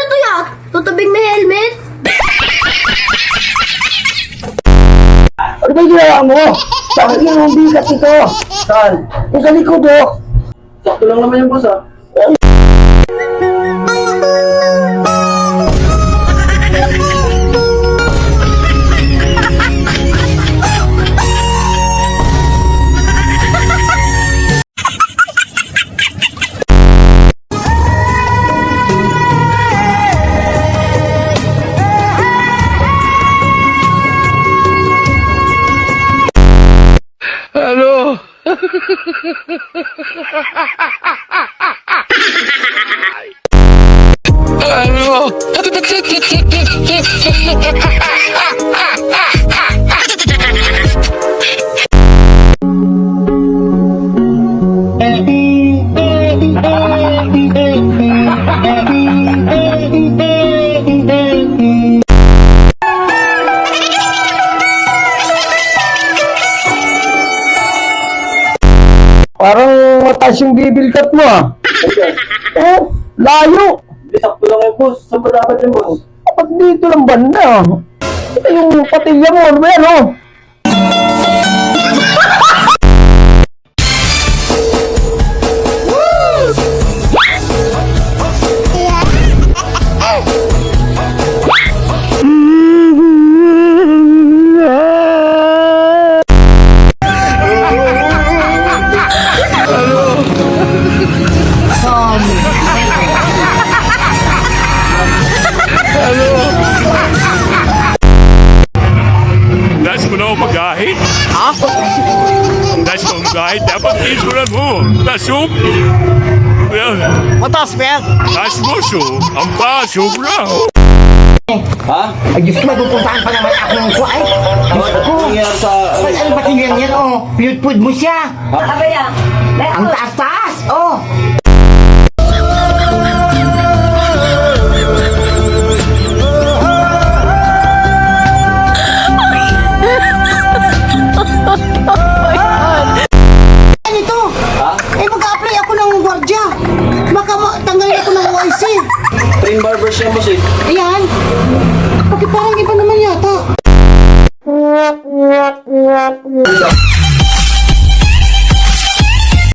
to ya? Tutabing may helmet? Ano ba ginawa mo? Bakit yung bigat ito? Saan? Yung sa likod, oh. Sakto lang naman yung boss, ah. Ano? Ano? Parang mataas yung bibil cut mo, ah. Oh, layo. Sakto lang yung boss. Saan ba dapat yung boss? Dapat dito lang banda. Ito yung patilya mo, ano ba yan, oh? Das mo na ako mag-ahit? Ha? Das mo mag-ahit? Dapat itulan mo. Tasok. Well, Mataas ba yan? tas mo so. Ang pasok lang. Ha? Ay, Diyos ko, mapupuntahan pa naman akong kuway. Diyos ko. Ano nangyari sa... Ay, ano ba tingnan yan, oh? Piyut-pud mo siya. Abaya. Ang taas-taas, oh. Ano ito? Ha? Eh, mag-a-apply ako ng gwardiya. Baka tanggalin ako ng OIC. Train barber siya, boss, eh. Ayan.